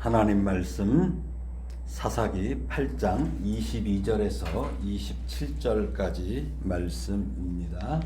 하나님 말씀 사사기 8장 22절에서 27절까지 말씀입니다.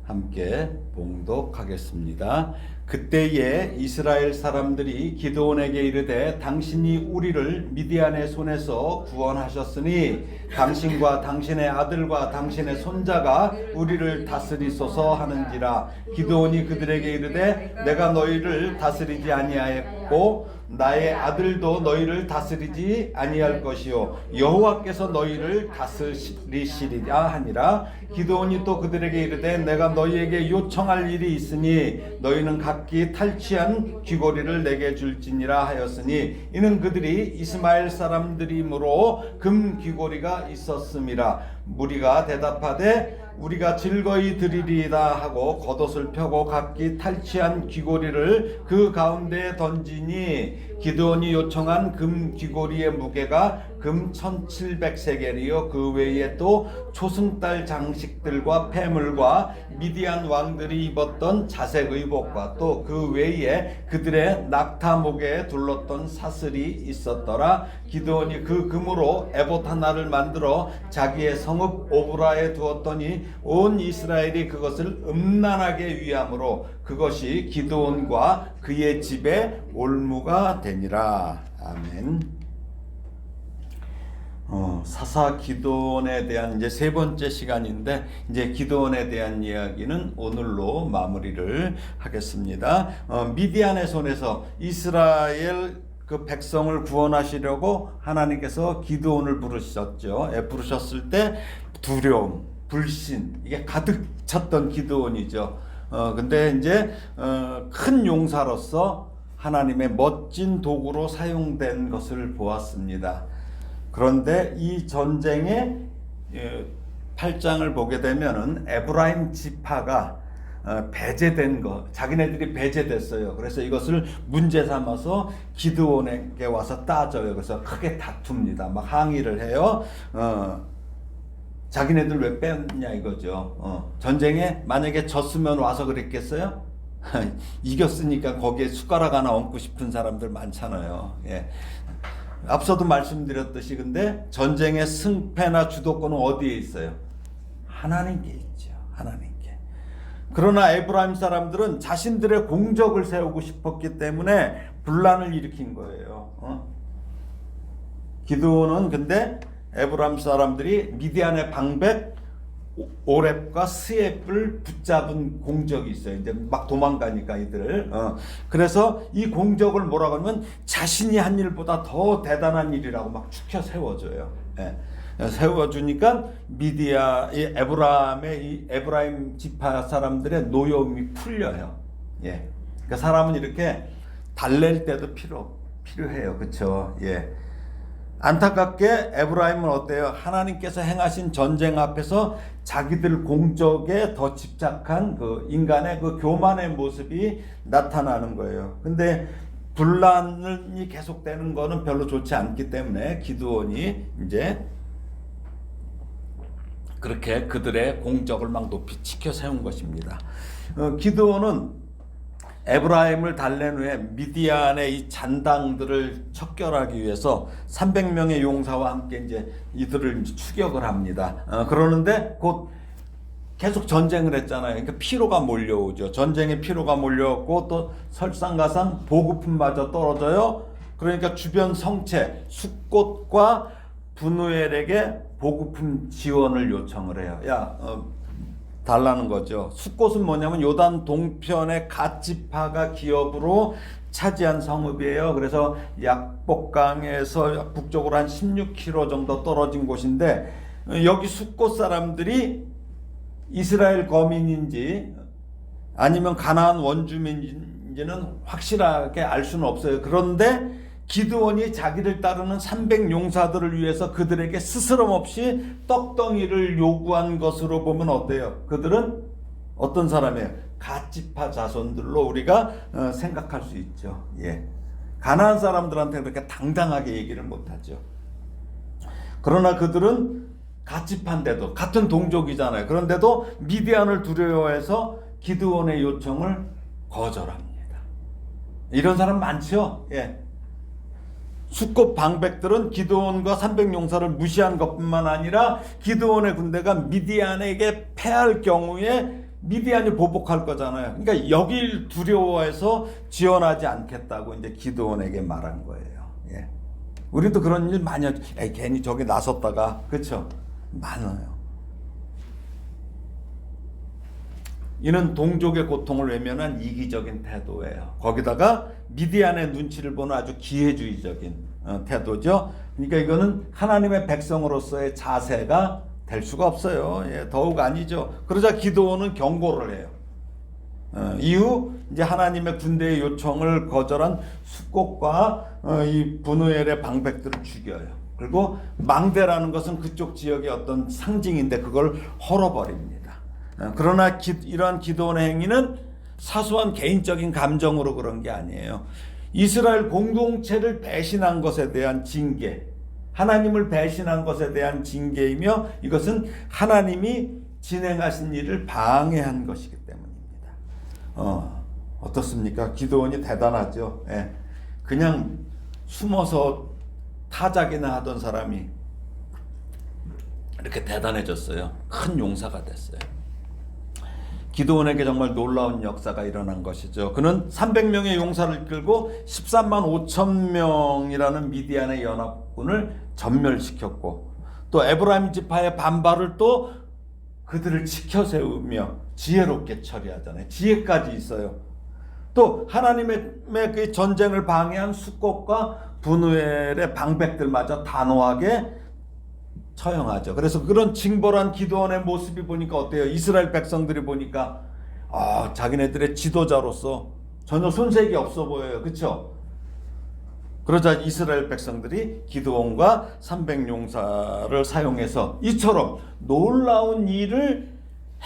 함께 봉독하겠습니다. 그때에 이스라엘 사람들이 기드온에게 이르되 당신이 우리를 미디안의 손에서 구원하셨으니 당신과 당신의 아들과 당신의 손자가 우리를 다스리소서 하는지라. 기드온이 그들에게 이르되 내가 너희를 다스리지 아니하였고 나의 아들도 너희를 다스리지 아니할 것이요 여호와께서 너희를 다스리시리라 하니라. 기드온이 또 그들에게 이르되 내가 너희에게 요청할 일이 있으니 너희는 각기 탈취한 귀고리를 내게 줄지니라 하였으니 이는 그들이 이스마엘 사람들이므로 금 귀고리가 있었음이라. 무리가 대답하되 우리가 즐거이 드리리이다 하고 겉옷을 펴고 각기 탈취한 귀고리를 그 가운데에 던지니 기드온이 요청한 금 귀고리의 무게가 금 1700세겔이요 그 외에 또 초승달 장식들과 폐물과 미디안 왕들이 입었던 자색 의복과 또 그 외에 그들의 낙타 목에 둘렀던 사슬이 있었더라. 기드온이 그 금으로 에봇 하나를 만들어 자기의 성읍 오브라에 두었더니 온 이스라엘이 그것을 음란하게 위함으로 그것이 기드온과 그의 집에 올무가 되니라. 아멘. 사사 기드온에 대한 이제 세 번째 시간인데 이제 기드온에 대한 이야기는 오늘로 마무리를 하겠습니다. 미디안의 손에서 이스라엘 그 백성을 구원하시려고 하나님께서 기드온을 부르셨죠. 부르셨을 때 두려움, 불신 이게 가득 찼던 기드온이죠. 근데 이제 큰 용사로서 하나님의 멋진 도구로 사용된 것을 보았습니다. 그런데 이 전쟁의 8장을 보게 되면은 에브라임 지파가 배제된 거, 자기네들이 배제됐어요. 그래서 이것을 문제 삼아서 기드온에게 와서 따져요. 그래서 크게 다툽니다. 막 항의를 해요. 자기네들 왜 뺐냐 이거죠. 전쟁에 만약에 졌으면 와서 그랬겠어요? 이겼으니까 거기에 숟가락 하나 얹고 싶은 사람들 많잖아요. 예. 앞서도 말씀드렸듯이 근데 전쟁의 승패나 주도권은 어디에 있어요? 하나님께 있죠. 하나님께. 그러나 에브라임 사람들은 자신들의 공적을 세우고 싶었기 때문에 분란을 일으킨 거예요. 기드온은 근데 에브라임 사람들이 미디안의 방백 오렙과 스엡을 붙잡은 공적이 있어요. 이제 막 도망가니까 이들. 그래서 이 공적을 뭐라고 하면 자신이 한 일보다 더 대단한 일이라고 막 추켜 세워줘요. 예. 세워주니까 이 에브라임 지파 사람들의 노여움이 풀려요. 예. 그러니까 사람은 이렇게 달랠 때도 필요해요. 그렇죠? 예. 안타깝게 에브라임은 어때요? 하나님께서 행하신 전쟁 앞에서 자기들 공적에 더 집착한 그 인간의 그 교만의 모습이 나타나는 거예요. 근데 분란이 계속되는 거는 별로 좋지 않기 때문에 기드온이 이제 그렇게 그들의 공적을 막 높이 치켜 세운 것입니다. 기드온은 에브라임을 달랜 후에 미디안의 이 잔당들을 척결하기 위해서 300명의 용사와 함께 이제 이들을 이제 추격을 합니다. 그러는데 곧 계속 전쟁을 했잖아요. 그러니까 피로가 몰려오죠. 전쟁의 피로가 몰려오고 또 설상가상 보급품마저 떨어져요. 그러니까 주변 성체 숫곳과 분우엘에게 보급품 지원을 요청을 해요. 달라는 거죠. 숫곳은 뭐냐면 요단 동편의 갓지파가 기업으로 차지한 성읍이에요. 그래서 약복강에서 북쪽으로 한 16km 정도 떨어진 곳인데 여기 숫곳 사람들이 이스라엘 거민인지 아니면 가나안 원주민인지는 확실하게 알 수는 없어요. 그런데 기드온이 자기를 따르는 300용사들을 위해서 그들에게 스스럼 없이 떡덩이를 요구한 것으로 보면 어때요? 그들은 어떤 사람이에요? 갓지파 자손들로 우리가 생각할 수 있죠. 예. 가나안 사람들한테 그렇게 당당하게 얘기를 못하죠. 그러나 그들은 갓지파인데도 같은 동족이잖아요. 그런데도 미디안을 두려워해서 기드온의 요청을 거절합니다. 이런 사람 많죠. 예. 숙곱 방백들은 기드온과 300용사를 무시한 것뿐만 아니라 기드온의 군대가 미디안에게 패할 경우에 미디안이 보복할 거잖아요. 그러니까 여길 두려워해서 지원하지 않겠다고 이제 기드온에게 말한 거예요. 예. 우리도 그런 일 많이 하죠. 에이, 괜히 저기 나섰다가, 그렇죠? 많아요. 이는 동족의 고통을 외면한 이기적인 태도예요. 거기다가 미디안의 눈치를 보는 아주 기회주의적인 태도죠. 그러니까 이거는 하나님의 백성으로서의 자세가 될 수가 없어요. 예, 더욱 아니죠. 그러자 기드온은 경고를 해요. 이후 이제 하나님의 군대의 요청을 거절한 숙곡과 이 브누엘의 방백들을 죽여요. 그리고 망대라는 것은 그쪽 지역의 어떤 상징인데 그걸 헐어버립니다. 그러나 이러한 기드온의 행위는 사소한 개인적인 감정으로 그런 게 아니에요. 이스라엘 공동체를 배신한 것에 대한 징계, 하나님을 배신한 것에 대한 징계이며 이것은 하나님이 진행하신 일을 방해한 것이기 때문입니다. 어떻습니까? 기드온이 대단하죠. 예. 그냥 숨어서 타작이나 하던 사람이 이렇게 대단해졌어요. 큰 용사가 됐어요. 기드온에게 정말 놀라운 역사가 일어난 것이죠. 그는 300명의 용사를 이끌고 13만 5천 명이라는 미디안의 연합군을 전멸시켰고 또 에브라임 지파의 반발을 또 그들을 지켜 세우며 지혜롭게 처리하잖아요. 지혜까지 있어요. 또 하나님의 그 전쟁을 방해한 숙곡과 브누엘의 방백들마저 단호하게 처형하죠. 그래서 그런 징벌한 기드온의 모습이 보니까 어때요? 이스라엘 백성들이 보니까 자기네들의 지도자로서 전혀 손색이 없어 보여요. 그렇죠? 그러자 이스라엘 백성들이 기드온과 300용사를 사용해서 이처럼 놀라운 일을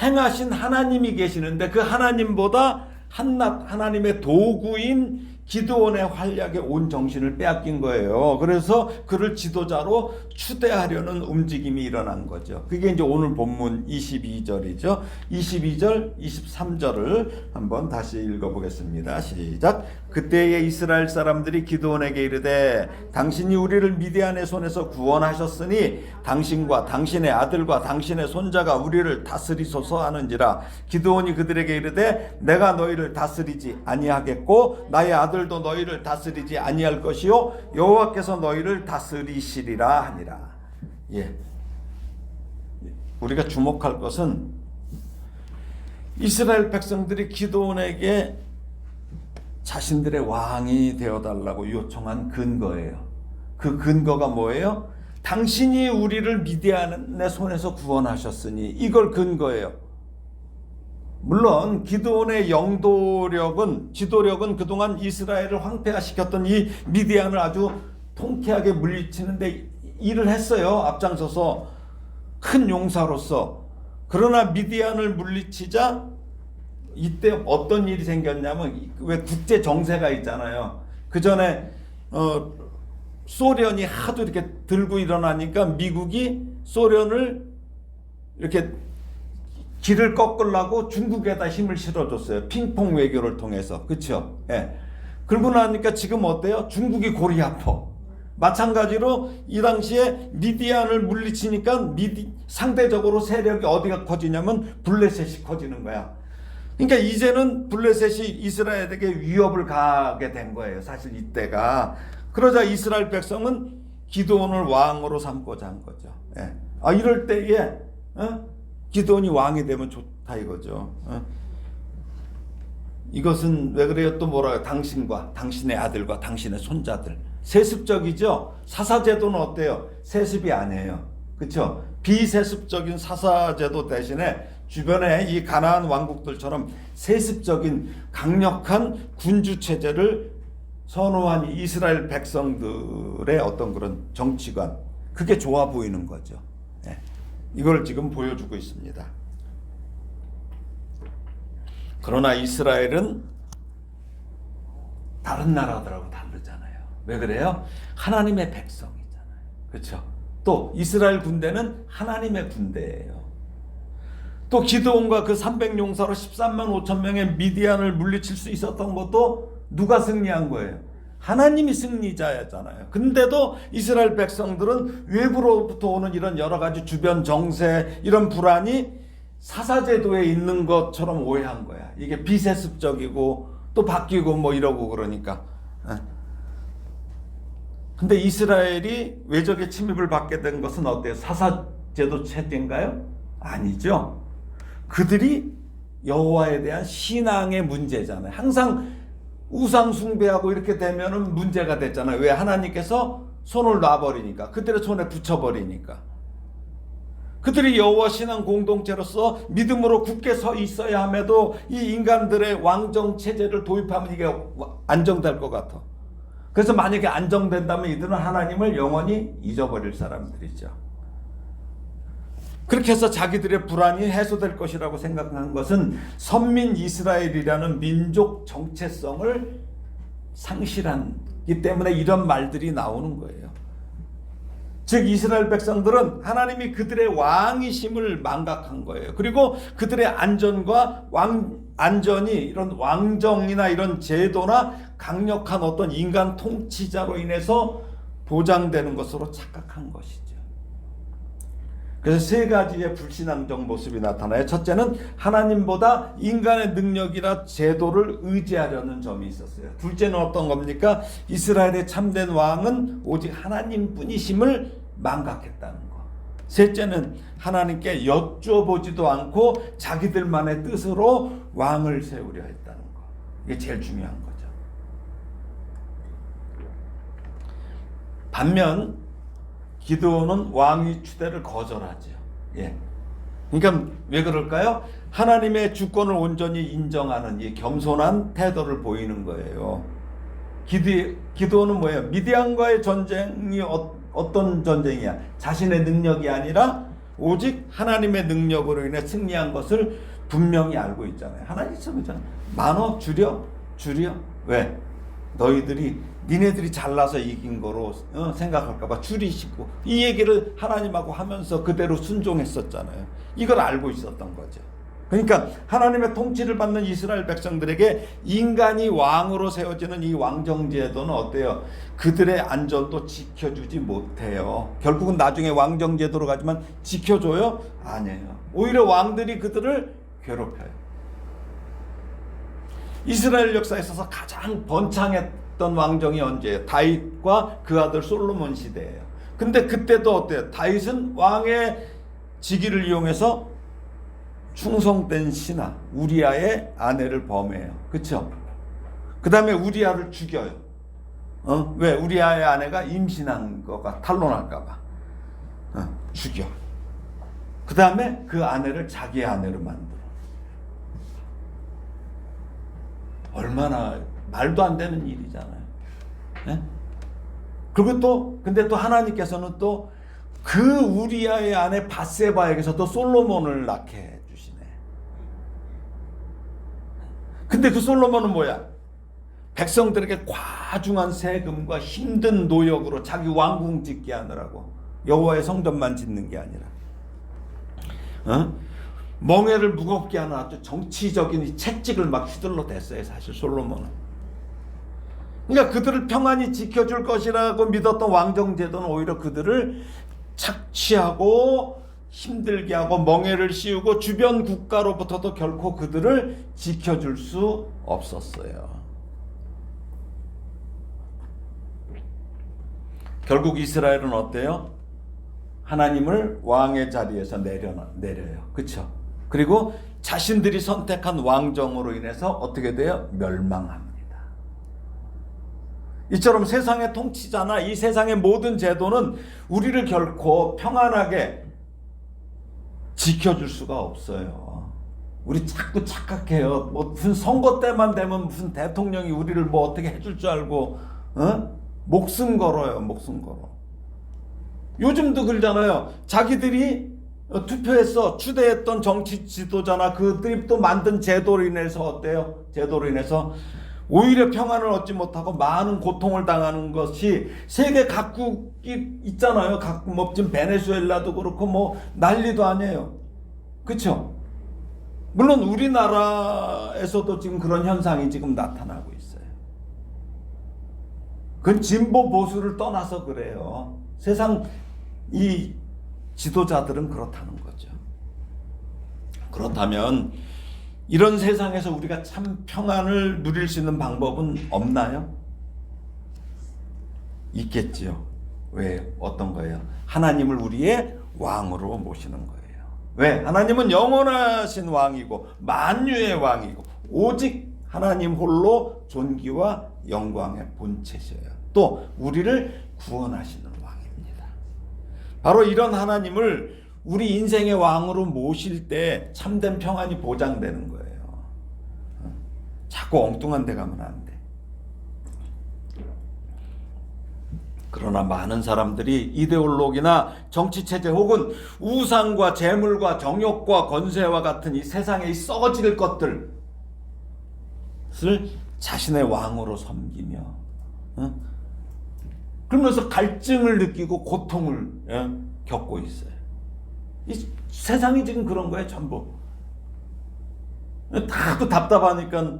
행하신 하나님이 계시는데 그 하나님보다 한낱 하나님의 도구인 기드온의 활약에 온 정신을 빼앗긴 거예요. 그래서 그를 지도자로 추대하려는 움직임이 일어난 거죠. 그게 이제 오늘 본문 22절이죠. 22절, 23절을 한번 다시 읽어보겠습니다. 시작. 그때에 이스라엘 사람들이 기드온에게 이르되 당신이 우리를 미디안의 손에서 구원하셨으니 당신과 당신의 아들과 당신의 손자가 우리를 다스리소서 하는지라. 기드온이 그들에게 이르되 내가 너희를 다스리지 아니하겠고 나의 아들도 너희를 다스리지 아니할 것이요 여호와께서 너희를 다스리시리라 하니라. 예. 우리가 주목할 것은 이스라엘 백성들이 기드온에게 자신들의 왕이 되어달라고 요청한 근거예요. 그 근거가 뭐예요? 당신이 우리를 미디안의 손에서 구원하셨으니 이걸 근거예요. 물론 기드온의 지도력은 그동안 이스라엘을 황폐화시켰던 이 미디안을 아주 통쾌하게 물리치는데 일을 했어요. 앞장서서 큰 용사로서. 그러나 미디안을 물리치자 이때 어떤 일이 생겼냐면 왜 국제 정세가 있잖아요. 그 전에 소련이 하도 이렇게 들고 일어나니까 미국이 소련을 이렇게 길을 꺾으려고 중국에다 힘을 실어줬어요. 핑퐁 외교를 통해서. 그렇죠? 예. 그러고 나니까 지금 어때요? 중국이 골이 아파. 마찬가지로 이 당시에 미디안을 물리치니까 상대적으로 세력이 어디가 커지냐면 블레셋이 커지는 거야. 그러니까 이제는 블레셋이 이스라엘에게 위협을 가하게 된 거예요. 사실 이때가. 그러자 이스라엘 백성은 기드온을 왕으로 삼고자 한 거죠. 예. 이럴 때에 기드온이 왕이 되면 좋다 이거죠. 이것은 왜 그래요? 또 뭐라고요? 당신과 당신의 아들과 당신의 손자들. 세습적이죠. 사사제도는 어때요? 세습이 아니에요. 그렇죠? 비세습적인 사사제도 대신에 주변에 이 가나안 왕국들처럼 세습적인 강력한 군주체제를 선호한 이스라엘 백성들의 어떤 그런 정치관, 그게 좋아 보이는 거죠. 네. 이걸 지금 보여주고 있습니다. 그러나 이스라엘은 다른 나라들하고 다르잖아요. 왜 그래요? 하나님의 백성이잖아요. 그렇죠? 또 이스라엘 군대는 하나님의 군대예요. 또 기드온과 그 300용사로 13만 5천 명의 미디안을 물리칠 수 있었던 것도 누가 승리한 거예요? 하나님이 승리자였잖아요. 근데도 이스라엘 백성들은 외부로부터 오는 이런 여러 가지 주변 정세, 이런 불안이 사사제도에 있는 것처럼 오해한 거야. 이게 비세습적이고 또 바뀌고 뭐 이러고 그러니까. 근데 이스라엘이 외적의 침입을 받게 된 것은 어때요? 사사제도 체제인가요? 아니죠. 그들이 여호와에 대한 신앙의 문제잖아요. 항상 우상 숭배하고 이렇게 되면은 문제가 됐잖아요. 왜? 하나님께서 손을 놔버리니까. 그들의 손에 붙여버리니까. 그들이 여호와 신앙 공동체로서 믿음으로 굳게 서 있어야 함에도 이 인간들의 왕정 체제를 도입하면 이게 안정될 것 같아. 그래서 만약에 안정된다면 이들은 하나님을 영원히 잊어버릴 사람들이죠. 그렇게 해서 자기들의 불안이 해소될 것이라고 생각한 것은 선민 이스라엘이라는 민족 정체성을 상실하기 때문에 이런 말들이 나오는 거예요. 즉 이스라엘 백성들은 하나님이 그들의 왕이심을 망각한 거예요. 그리고 그들의 안전과 안전이 이런 왕정이나 이런 제도나 강력한 어떤 인간 통치자로 인해서 보장되는 것으로 착각한 것이죠. 그래서 세 가지의 불신앙적 모습이 나타나요. 첫째는 하나님보다 인간의 능력이나 제도를 의지하려는 점이 있었어요. 둘째는 어떤 겁니까? 이스라엘의 참된 왕은 오직 하나님뿐이심을 망각했다는 거. 셋째는 하나님께 여쭤보지도 않고 자기들만의 뜻으로 왕을 세우려 했다는 거. 이게 제일 중요한 거죠. 반면 기드온은 왕위 추대를 거절하죠. 예. 그러니까 왜 그럴까요? 하나님의 주권을 온전히 인정하는 이 겸손한 태도를 보이는 거예요. 기드온은 뭐예요? 미디안과의 전쟁이 어떤 전쟁이야? 자신의 능력이 아니라 오직 하나님의 능력으로 인해 승리한 것을 분명히 알고 있잖아요. 하나님 있잖아요. 많어 줄여. 왜? 니네들이 잘나서 이긴 거로 생각할까봐 줄이시고 이 얘기를 하나님하고 하면서 그대로 순종했었잖아요. 이걸 알고 있었던 거죠. 그러니까 하나님의 통치를 받는 이스라엘 백성들에게 인간이 왕으로 세워지는 이 왕정제도는 어때요? 그들의 안전도 지켜주지 못해요. 결국은 나중에 왕정제도로 가지만 지켜줘요? 아니에요. 오히려 왕들이 그들을 괴롭혀요. 이스라엘 역사에 있어서 가장 번창했던 왕정이 언제예요? 다윗과 그 아들 솔로몬 시대예요. 근데 그때도 어때요? 다윗은 왕의 직위를 이용해서 충성된 신하 우리아의 아내를 범해요. 그렇죠? 그 다음에 우리아를 죽여요. 왜? 우리아의 아내가 임신한 거가 탄로날까 봐 죽여. 그 다음에 그 아내를 자기의 아내로 만들어. 얼마나 말도 안 되는 일이잖아요. 네? 그리고 또 근데 또 하나님께서는 또 그 우리아의 아내 밧세바에게서 또 솔로몬을 낳게 해주시네. 근데 그 솔로몬은 뭐야? 백성들에게 과중한 세금과 힘든 노역으로 자기 왕궁 짓게 하느라고 여호와의 성전만 짓는 게 아니라 멍에를 무겁게 하는 아주 정치적인 채찍을 막 휘둘러 댔어요. 사실 솔로몬은. 그러니까 그들을 평안히 지켜줄 것이라고 믿었던 왕정제도는 오히려 그들을 착취하고 힘들게 하고 멍에를 씌우고 주변 국가로부터도 결코 그들을 지켜줄 수 없었어요. 결국 이스라엘은 어때요? 하나님을 왕의 자리에서 내려요. 그렇죠? 그리고 자신들이 선택한 왕정으로 인해서 어떻게 돼요? 멸망합니다. 이처럼 세상의 통치자나 이 세상의 모든 제도는 우리를 결코 평안하게 지켜줄 수가 없어요. 우리 자꾸 착각해요. 무슨 선거 때만 되면 무슨 대통령이 우리를 어떻게 해줄 줄 알고 목숨 걸어요. 목숨 걸어. 요즘도 그러잖아요. 자기들이 투표해서 추대했던 정치 지도자나 그들이 또 만든 제도로 인해서 어때요? 제도로 인해서 오히려 평안을 얻지 못하고 많은 고통을 당하는 것이 세계 각국이 있잖아요. 각국 지금 베네수엘라도 그렇고 난리도 아니에요. 그렇죠? 물론 우리나라에서도 지금 그런 현상이 지금 나타나고 있어요. 그건 진보 보수를 떠나서 그래요. 세상 이 지도자들은 그렇다는 거죠. 그렇다면 이런 세상에서 우리가 참 평안을 누릴 수 있는 방법은 없나요? 있겠지요. 왜? 어떤 거예요? 하나님을 우리의 왕으로 모시는 거예요. 왜? 하나님은 영원하신 왕이고 만유의 왕이고 오직 하나님 홀로 존귀와 영광의 본체셔요. 또 우리를 구원하시는 왕입니다. 바로 이런 하나님을 우리 인생의 왕으로 모실 때 참된 평안이 보장되는 거예요. 자꾸 엉뚱한 데 가면 안 돼. 그러나 많은 사람들이 이데올로기나 정치체제 혹은 우상과 재물과 정욕과 권세와 같은 이 세상에 썩어질 것들을 자신의 왕으로 섬기며 그러면서 갈증을 느끼고 고통을 겪고 있어요. 이 세상이 지금 그런 거예요. 전부 다도 답답하니까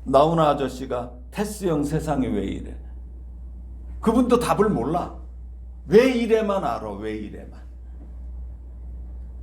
나훈아 아저씨가 테스형 세상이 왜 이래? 그분도 답을 몰라. 왜 이래만 알아. 왜 이래만.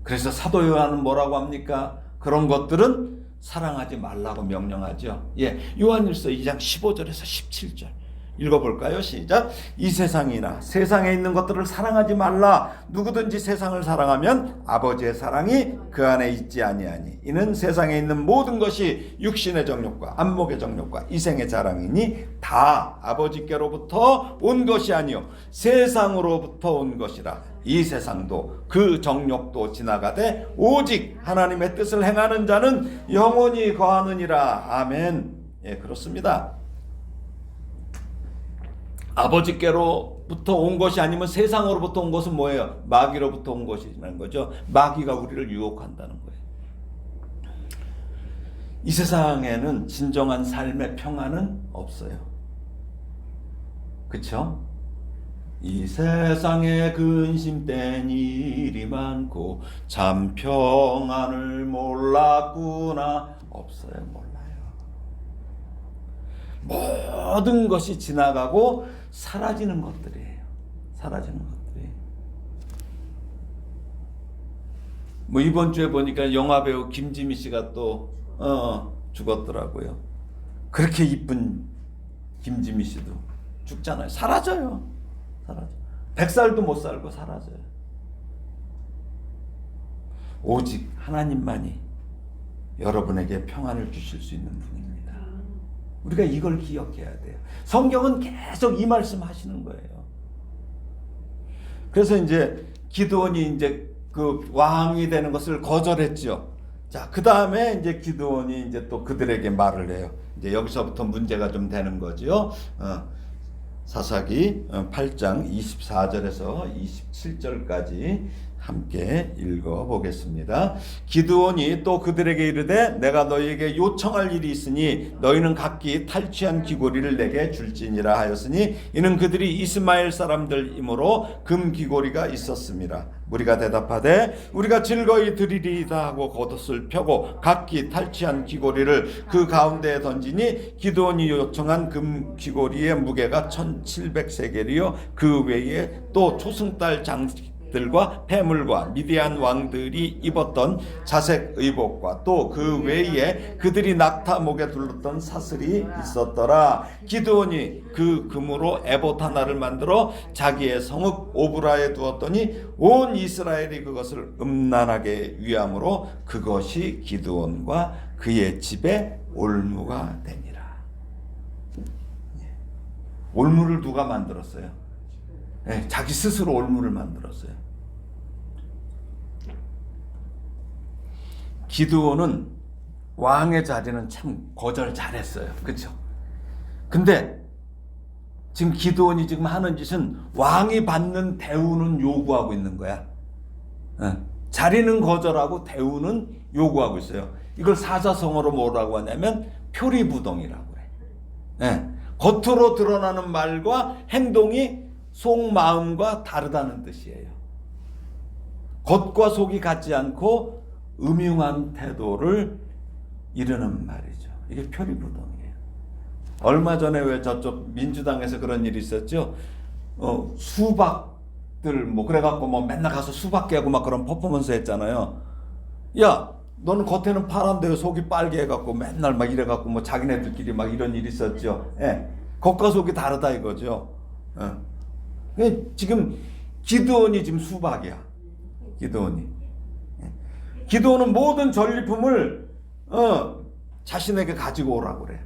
그래서 사도 요한은 뭐라고 합니까? 그런 것들은 사랑하지 말라고 명령하죠. 예, 요한일서 2장 15절에서 17절 읽어볼까요? 시작. 이 세상이나 세상에 있는 것들을 사랑하지 말라. 누구든지 세상을 사랑하면 아버지의 사랑이 그 안에 있지 아니하니 이는 세상에 있는 모든 것이 육신의 정욕과 안목의 정욕과 이생의 자랑이니 다 아버지께로부터 온 것이 아니요 세상으로부터 온 것이라. 이 세상도 그 정욕도 지나가되 오직 하나님의 뜻을 행하는 자는 영원히 거하느니라. 아멘. 예, 그렇습니다. 아버지께로부터 온 것이 아니면 세상으로부터 온 것은 뭐예요? 마귀로부터 온 것이라는 거죠. 마귀가 우리를 유혹한다는 거예요. 이 세상에는 진정한 삶의 평안은 없어요. 그렇죠? 이 세상에 근심된 일이 많고 참 평안을 몰랐구나. 없어요. 몰라요. 모든 것이 지나가고 사라지는 것들이에요. 사라지는 것들이. 뭐 이번 주에 보니까 영화배우 김지미 씨가 또 죽었더라고요. 그렇게 이쁜 김지미 씨도 죽잖아요. 사라져요. 사라져. 100살도 못 살고 사라져요. 오직 하나님만이 여러분에게 평안을 주실 수 있는 분입니다. 우리가 이걸 기억해야 돼요. 성경은 계속 이 말씀 하시는 거예요. 그래서 이제 기드온이 이제 그 왕이 되는 것을 거절했죠. 자, 그 다음에 이제 기드온이 이제 또 그들에게 말을 해요. 이제 여기서부터 문제가 좀 되는 거죠. 사사기 8장 24절에서 27절까지 함께 읽어보겠습니다. 기드온이 또 그들에게 이르되 내가 너희에게 요청할 일이 있으니 너희는 각기 탈취한 귀고리를 내게 줄지니라 하였으니 이는 그들이 이스마엘 사람들이므로 금 귀고리가 있었습니다. 무리가 대답하되 우리가 즐거이 드리리이다 하고 겉옷을 펴고 각기 탈취한 귀고리를 그 가운데에 던지니 기드온이 요청한 금 귀고리의 무게가 1700세겔이요 그 외에 또 초승달 장식 들과 폐물과 미디안 왕들이 입었던 자색 의복과 또 그 외에 그들이 낙타 목에 둘렀던 사슬이 있었더라. 기드온이 그 금으로 에봇 하나를 만들어 자기의 성읍 오브라에 두었더니 온 이스라엘이 그것을 음란하게 위함으로 그것이 기드온과 그의 집에 올무가 되니라. 올무를 누가 만들었어요? 네, 자기 스스로 올무를 만들었어요. 기드온은 왕의 자리는 참 거절 잘했어요. 그렇죠? 근데 지금 기드온이 지금 하는 짓은 왕이 받는 대우는 요구하고 있는 거야. 자리는 거절하고 대우는 요구하고 있어요. 이걸 사자성어로 뭐라고 하냐면 표리부동이라고 해. 겉으로 드러나는 말과 행동이 속마음과 다르다는 뜻이에요. 겉과 속이 같지 않고 음흉한 태도를 이르는 말이죠. 이게 표리부동이에요. 얼마 전에 왜 저쪽 민주당에서 그런 일이 있었죠? 수박들 뭐 그래갖고 뭐 맨날 가서 수박 깨고 막 그런 퍼포먼스 했잖아요. 야, 너는 겉에는 파란데 속이 빨개 해갖고 맨날 막 이래갖고 뭐 자기네들끼리 막 이런 일이 있었죠. 예, 겉과 속이 다르다 이거죠. 지금 기드온이 지금 수박이야. 기드온이. 기드온은 모든 전리품을 자신에게 가지고 오라고 그래.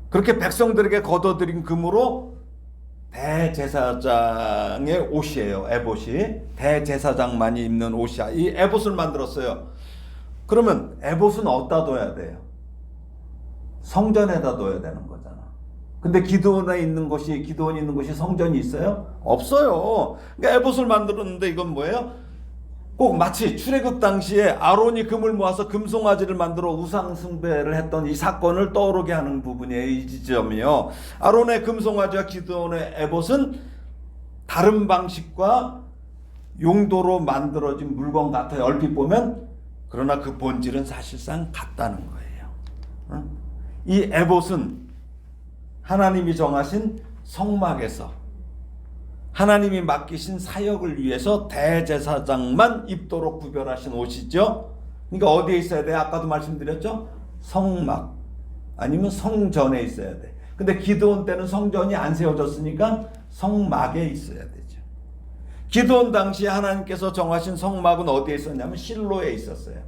그렇게 백성들에게 걷어들인 금으로 대제사장의 옷이에요. 에봇이. 대제사장만이 입는 옷이야. 이 에봇을 만들었어요. 그러면 에봇은 어디다 둬야 돼요? 성전에다 둬야 되는 거잖아. 근데 기드온이 있는 곳이 성전이 있어요? 없어요. 그러니까 에봇을 만들었는데 이건 뭐예요? 꼭 마치 출애굽 당시에 아론이 금을 모아서 금송아지를 만들어 우상 숭배를 했던 이 사건을 떠오르게 하는 부분이에요. 이 지점이요. 아론의 금송아지와 기드온의 에봇은 다른 방식과 용도로 만들어진 물건 같아요. 얼핏 보면. 그러나 그 본질은 사실상 같다는 거예요. 이 에봇은 하나님이 정하신 성막에서 하나님이 맡기신 사역을 위해서 대제사장만 입도록 구별하신 옷이죠. 그러니까 어디에 있어야 돼? 아까도 말씀드렸죠? 성막 아니면 성전에 있어야 돼. 근데 기드온 때는 성전이 안 세워졌으니까 성막에 있어야 되죠. 기드온 당시에 하나님께서 정하신 성막은 어디에 있었냐면 실로에 있었어요.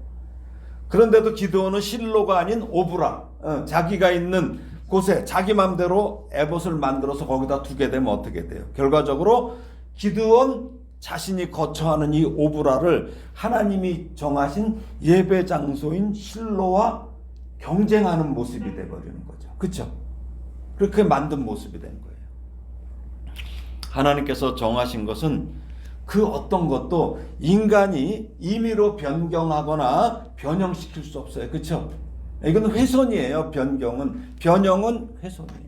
그런데도 기드온은 실로가 아닌 오브라, 자기가 있는 곳에 자기 맘대로 에봇을 만들어서 거기다 두게 되면 어떻게 돼요? 결과적으로 기드온 자신이 거처하는 이 오브라를 하나님이 정하신 예배 장소인 실로와 경쟁하는 모습이 돼버리는 거죠. 그렇죠? 그렇게 만든 모습이 된 거예요. 하나님께서 정하신 것은 그 어떤 것도 인간이 임의로 변경하거나 변형시킬 수 없어요. 그렇죠? 이건 훼손이에요. 변형은 훼손이에요.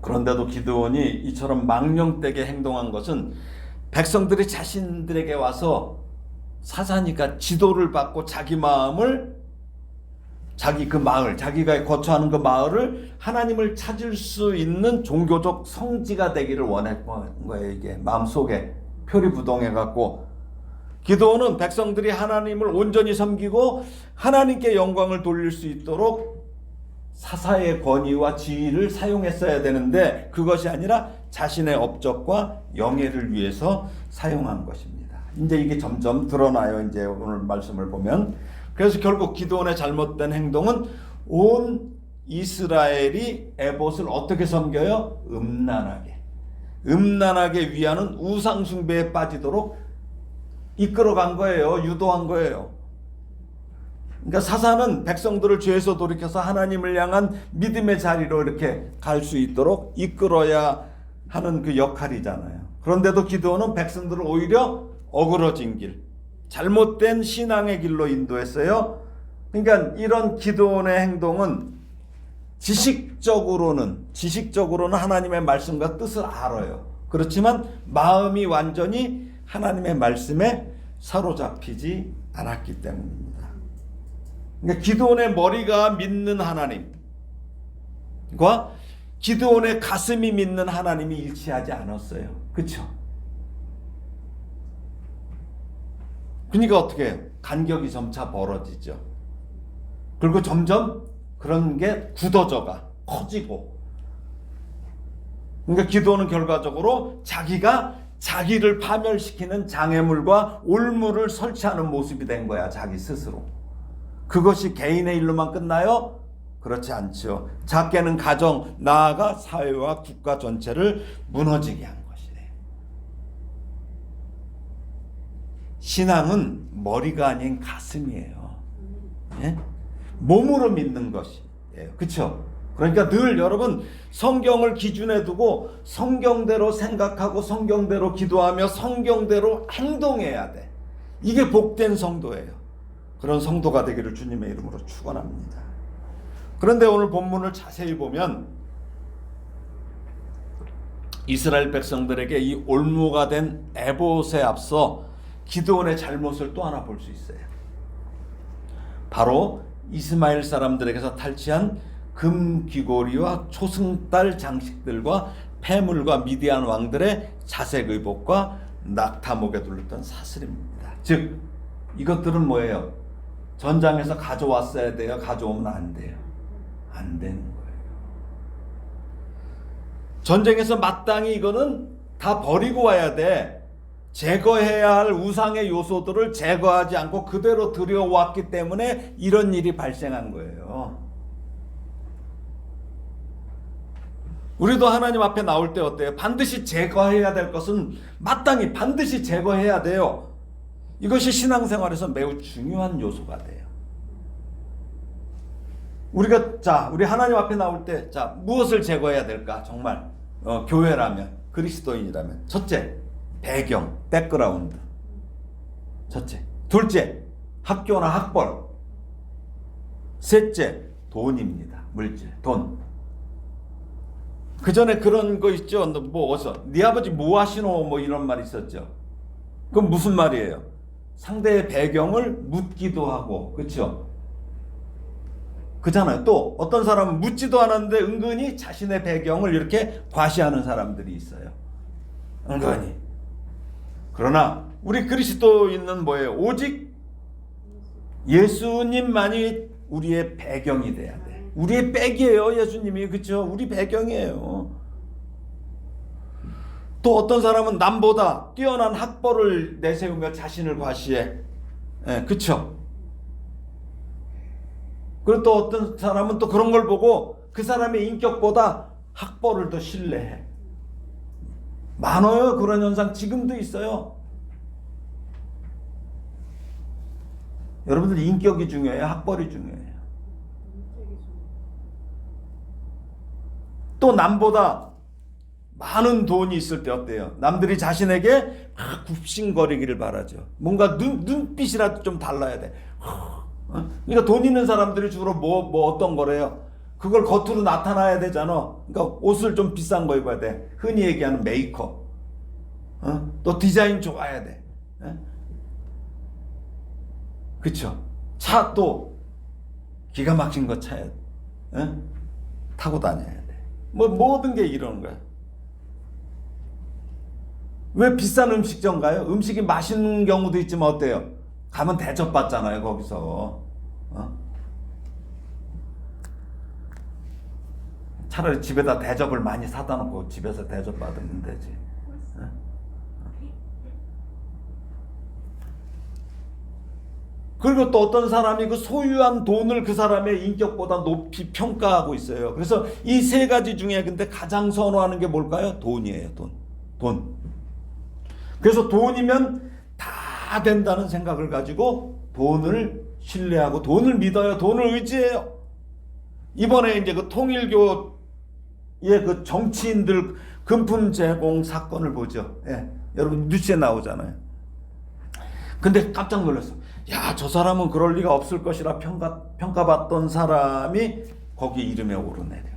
그런데도 기드온이 이처럼 망령되게 행동한 것은 백성들이 자신들에게 와서 사사니까 지도를 받고 자기 마음을 자기가 거처하는 그 마을을 하나님을 찾을 수 있는 종교적 성지가 되기를 원했던 거예요. 이게 마음속에 표리부동해갖고 기드온은 백성들이 하나님을 온전히 섬기고 하나님께 영광을 돌릴 수 있도록 사사의 권위와 지위를 사용했어야 되는데 그것이 아니라 자신의 업적과 영예를 위해서 사용한 것입니다. 이제 이게 점점 드러나요. 이제 오늘 말씀을 보면. 그래서 결국 기드온의 잘못된 행동은 온 이스라엘이 에봇을 어떻게 섬겨요? 음란하게 위하는 우상 숭배에 빠지도록 이끌어간 거예요. 유도한 거예요. 그러니까 사사는 백성들을 죄에서 돌이켜서 하나님을 향한 믿음의 자리로 이렇게 갈 수 있도록 이끌어야 하는 그 역할이잖아요. 그런데도 기드온은 백성들을 오히려 어그러진 길, 잘못된 신앙의 길로 인도했어요. 그러니까 이런 기드온의 행동은 지식적으로는 하나님의 말씀과 뜻을 알아요. 그렇지만 마음이 완전히 하나님의 말씀에 사로잡히지 않았기 때문입니다. 그러니까 기드온의 머리가 믿는 하나님과 기드온의 가슴이 믿는 하나님이 일치하지 않았어요. 그렇죠? 그러니까 어떻게 해요? 간격이 점차 벌어지죠. 그리고 점점 그런 게 굳어져가 커지고. 그러니까 기드온은 결과적으로 자기를 파멸시키는 장애물과 올무를 설치하는 모습이 된 거야. 자기 스스로. 그것이 개인의 일로만 끝나요? 그렇지 않죠. 작게는 가정, 나아가 사회와 국가 전체를 무너지게 한 것이래요. 신앙은 머리가 아닌 가슴이에요. 예? 몸으로 믿는 것이에요. 그렇죠? 그러니까 늘 여러분 성경을 기준에 두고 성경대로 생각하고 성경대로 기도하며 성경대로 행동해야 돼. 이게 복된 성도예요. 그런 성도가 되기를 주님의 이름으로 축원합니다. 그런데 오늘 본문을 자세히 보면 이스라엘 백성들에게 이 올무가 된 에봇에 앞서 기드온의 잘못을 또 하나 볼 수 있어요. 바로 이스마엘 사람들에게서 탈취한 금 귀고리와 초승달 장식들과 폐물과 미디안 왕들의 자색 의복과 낙타목에 둘렀던 사슬입니다. 즉 이것들은 뭐예요? 전장에서 가져왔어야 돼요? 가져오면 안 돼요? 안 되는 거예요. 전쟁에서 마땅히 이거는 다 버리고 와야 돼. 제거해야 할 우상의 요소들을 제거하지 않고 그대로 들여왔기 때문에 이런 일이 발생한 거예요. 우리도 하나님 앞에 나올 때 어때요? 반드시 제거해야 될 것은 마땅히 반드시 제거해야 돼요. 이것이 신앙생활에서 매우 중요한 요소가 돼요. 우리 하나님 앞에 나올 때, 무엇을 제거해야 될까? 정말, 교회라면, 그리스도인이라면. 첫째, 배경, 백그라운드. 첫째. 둘째, 학교나 학벌. 셋째, 돈입니다. 물질, 돈. 그 전에 그런 거 있죠? 네 아버지 뭐 하시노? 이런 말이 있었죠. 그건 무슨 말이에요? 상대의 배경을 묻기도 하고, 그렇죠? 그잖아요. 또 어떤 사람은 묻지도 않았는데 은근히 자신의 배경을 이렇게 과시하는 사람들이 있어요. 은근히. 그러나 우리 그리스도인은 뭐예요? 오직 예수님만이 우리의 배경이 돼야 돼. 우리의 백이에요, 예수님이. 그렇죠? 우리 배경이에요. 또 어떤 사람은 남보다 뛰어난 학벌을 내세우며 자신을 과시해. 그렇죠? 그리고 또 어떤 사람은 또 그런 걸 보고 그 사람의 인격보다 학벌을 더 신뢰해. 많아요. 그런 현상 지금도 있어요. 여러분들 인격이 중요해요? 학벌이 중요해요? 또 남보다 많은 돈이 있을 때 어때요? 남들이 자신에게 막 굽신거리기를 바라죠. 뭔가 눈빛이라도 좀 달라야 돼. 그러니까 돈 있는 사람들이 주로 어떤 거래요? 그걸 겉으로 나타나야 되잖아. 그러니까 옷을 좀 비싼 거 입어야 돼. 흔히 얘기하는 메이크업. 또 디자인 좋아야 돼. 그쵸? 차 또 기가 막힌 거 타고 다녀야 돼. 모든 게 이런 거야. 왜 비싼 음식점 가요? 음식이 맛있는 경우도 있지만 어때요? 가면 대접받잖아요, 거기서. 차라리 집에다 대접을 많이 사다 놓고 집에서 대접받으면 되지. 그리고 또 어떤 사람이 그 소유한 돈을 그 사람의 인격보다 높이 평가하고 있어요. 그래서 이 세 가지 중에 근데 가장 선호하는 게 뭘까요? 돈이에요, 돈. 그래서 돈이면 다 된다는 생각을 가지고 돈을 신뢰하고 돈을 믿어요. 돈을 의지해요. 이번에 이제 그 통일교의 그 정치인들 금품 제공 사건을 보죠. 여러분 뉴스에 나오잖아요. 근데 깜짝 놀랐어. 야, 저 사람은 그럴 리가 없을 것이라 평가받던 사람이 거기 이름에 오르내려.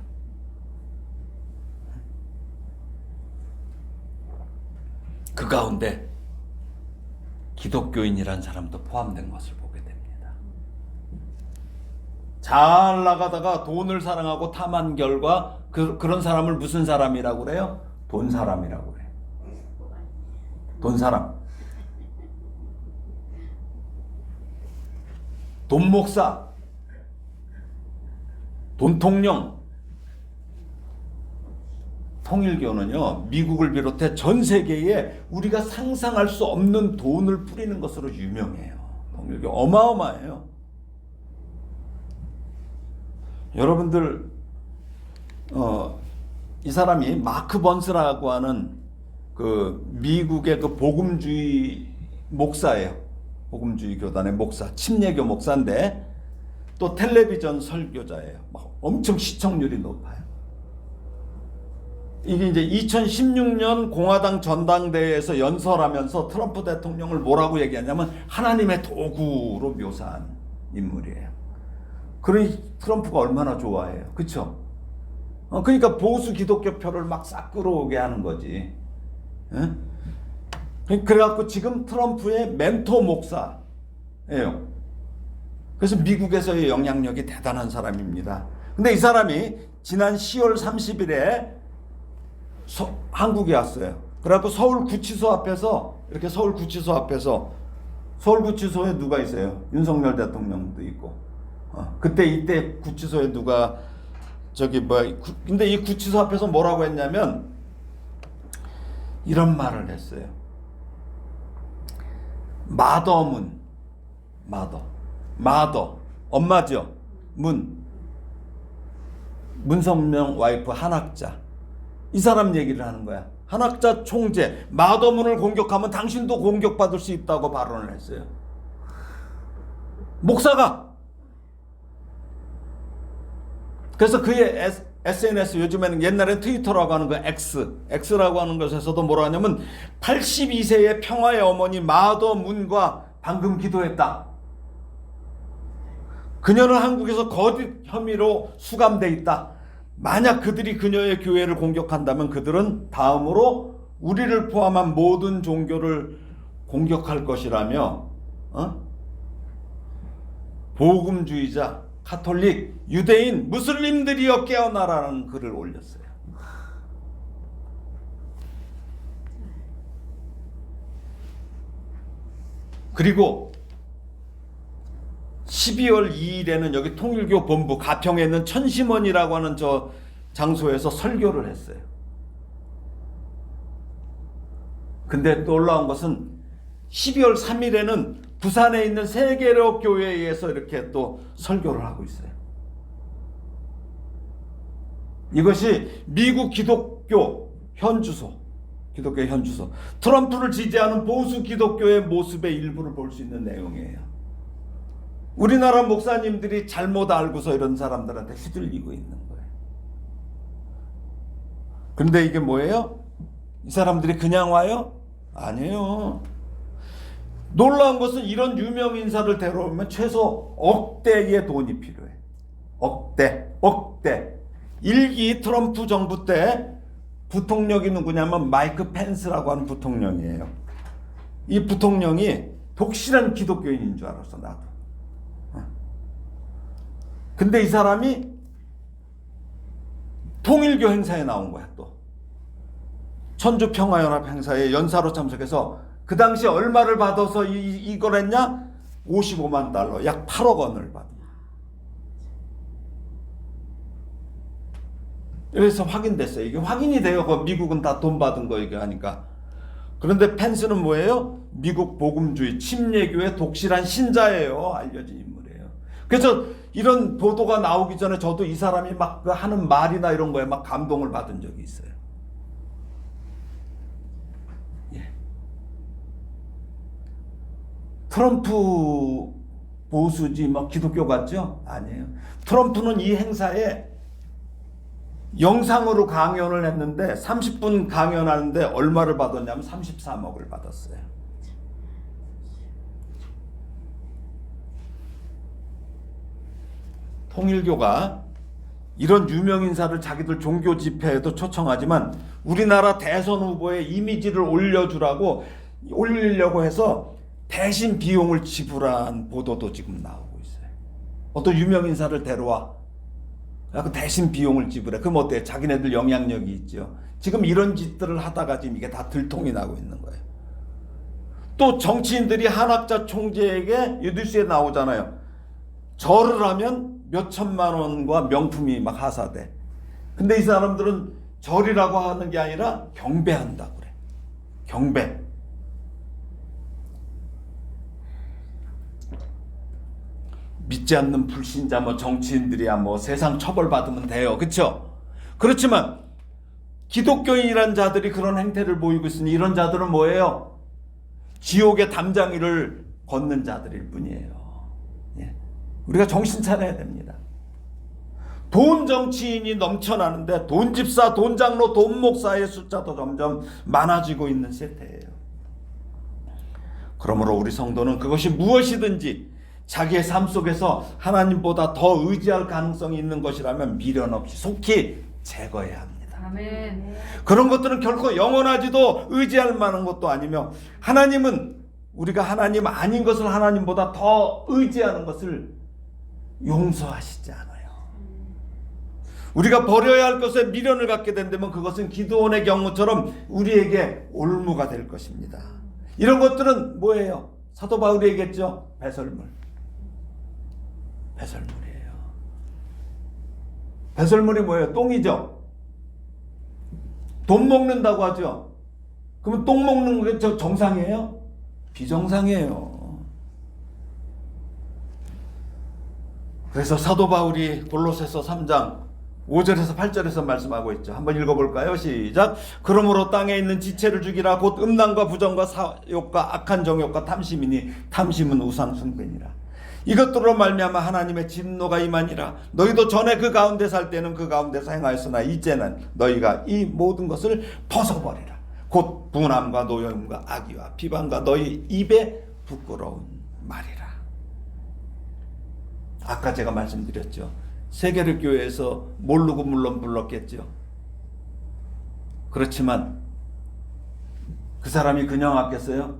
그 가운데 기독교인이란 사람도 포함된 것을 보게 됩니다. 잘 나가다가 돈을 사랑하고 탐한 결과 그런 사람을 무슨 사람이라고 그래요? 돈 사람이라고 그래요. 돈 사람. 돈 목사, 돈 통령. 통일교는요, 미국을 비롯해 전 세계에 우리가 상상할 수 없는 돈을 뿌리는 것으로 유명해요. 통일교 어마어마해요. 여러분들 이 사람이 마크 번스라고 하는 그 미국의 그 복음주의 목사예요. 복음주의 교단의 목사, 침례교 목사인데 또 텔레비전 설교자예요. 엄청 시청률이 높아요. 이게 이제 2016년 공화당 전당대회에서 연설하면서 트럼프 대통령을 뭐라고 얘기하냐면 하나님의 도구로 묘사한 인물이에요. 그러니 트럼프가 얼마나 좋아해요. 그쵸? 그러니까 보수 기독교 표를 막 싹 끌어오게 하는 거지. 그래갖고 지금 트럼프의 멘토 목사예요. 그래서 미국에서의 영향력이 대단한 사람입니다. 근데 이 사람이 지난 10월 30일에 한국에 왔어요. 그래갖고 서울구치소 앞에서 서울구치소에 누가 있어요? 윤석열 대통령도 있고. 그때 이때 구치소에 누가 근데 이 구치소 앞에서 뭐라고 했냐면 이런 말을 했어요. 마더 엄마죠. 문선명 와이프 한학자. 이 사람 얘기를 하는 거야. 한학자 총재 마더문을 공격하면 당신도 공격받을 수 있다고 발언을 했어요. 목사가. 그래서 그의 SNS, 요즘에는 옛날에 트위터라고 하는 거 X라고 하는 것에서도 뭐라 하냐면 82세의 평화의 어머니 마더문과 방금 기도했다. 그녀는 한국에서 거짓 혐의로 수감돼 있다. 만약 그들이 그녀의 교회를 공격한다면 그들은 다음으로 우리를 포함한 모든 종교를 공격할 것이라며 복음주의자, 카톨릭, 유대인, 무슬림들이여 깨어나라는 글을 올렸어요. 그리고 12월 2일에는 여기 통일교 본부 가평에 있는 천심원이라고 하는 저 장소에서 설교를 했어요. 근데 놀라운 것은 12월 3일에는 부산에 있는 세계로 교회에서 이렇게 또 설교를 하고 있어요. 이것이 미국 기독교 현주소. 트럼프를 지지하는 보수 기독교의 모습의 일부를 볼 수 있는 내용이에요. 우리나라 목사님들이 잘못 알고서 이런 사람들한테 휘둘리고 있는 거예요. 그런데 이게 뭐예요? 이 사람들이 그냥 와요? 아니에요. 놀라운 것은 이런 유명 인사를 데려오면 최소 억대의 돈이 필요해. 억대. 일기 트럼프 정부 때 부통령이 누구냐면 마이크 펜스라고 하는 부통령이에요. 이 부통령이 독실한 기독교인인 줄 알았어, 나도. 근데 이 사람이 통일교 행사에 나온 거야, 또. 천주평화연합 행사에 연사로 참석해서 그 당시 얼마를 받아서 이걸 했냐? 55만 달러, 약 8억 원을 받은 거야. 그래서 확인됐어요. 이게 확인이 돼요. 미국은 다 돈 받은 거 얘기하니까. 그런데 펜스는 뭐예요? 미국 복음주의 침례교의 독실한 신자예요. 알려진 인물이에요. 그래서 이런 보도가 나오기 전에 저도 이 사람이 막 하는 말이나 이런 거에 막 감동을 받은 적이 있어요. 예. 트럼프 보수지 뭐 기독교 같죠? 아니에요. 트럼프는 이 행사에 영상으로 강연을 했는데 30분 강연하는데 얼마를 받았냐면 33억을 받았어요. 통일교가 이런 유명 인사를 자기들 종교 집회에도 초청하지만 우리나라 대선 후보의 이미지를 올리려고 해서 대신 비용을 지불한 보도도 지금 나오고 있어요. 어떤 유명 인사를 데려와 대신 비용을 지불해. 그럼 어때요? 자기네들 영향력이 있죠. 지금 이런 짓들을 하다가 지금 이게 다 들통이 나고 있는 거예요. 또 정치인들이 한학자 총재에게 뉴스에 나오잖아요. 절을 하면 몇 천만 원과 명품이 막 하사돼. 근데 이 사람들은 절이라고 하는 게 아니라 경배한다고 그래. 경배. 믿지 않는 불신자 정치인들이야 세상 처벌받으면 돼요. 그렇죠? 그렇지만 기독교인이란 자들이 그런 행태를 보이고 있으니 이런 자들은 뭐예요? 지옥의 담장 위를 걷는 자들일 뿐이에요. 예. 우리가 정신 차려야 됩니다. 돈 정치인이 넘쳐나는데 돈 집사, 돈 장로, 돈 목사의 숫자도 점점 많아지고 있는 세태예요. 그러므로 우리 성도는 그것이 무엇이든지 자기의 삶 속에서 하나님보다 더 의지할 가능성이 있는 것이라면 미련 없이 속히 제거해야 합니다. 아멘. 그런 것들은 결코 영원하지도 의지할 만한 것도 아니며 하나님은 우리가 하나님 아닌 것을 하나님보다 더 의지하는 것을 용서하시지 않아요. 우리가 버려야 할 것에 미련을 갖게 된다면 그것은 기드온의 경우처럼 우리에게 올무가 될 것입니다. 이런 것들은 뭐예요? 사도 바울이 얘기했죠. 배설물. 배설물이에요. 배설물이 뭐예요? 똥이죠. 돈 먹는다고 하죠. 그러면 똥 먹는 게 정상이에요? 비정상이에요. 그래서 사도 바울이 골로새서 3장 5절에서 8절에서 말씀하고 있죠. 한번 읽어볼까요? 시작. 그러므로 땅에 있는 지체를 죽이라. 곧 음란과 부정과 사욕과 악한 정욕과 탐심이니 탐심은 우상 숭배니라. 이것들로 말미암아 하나님의 진노가 임하니라. 너희도 전에 그 가운데 살 때는 그 가운데서 행하였으나 이제는 너희가 이 모든 것을 벗어버리라. 곧 분함과 노여움과 악의와 비방과 너희 입에 부끄러운 말이라. 아까 제가 말씀드렸죠. 세계를 교회에서 모르고 물론 불렀겠죠. 그렇지만 그 사람이 그냥 왔겠어요?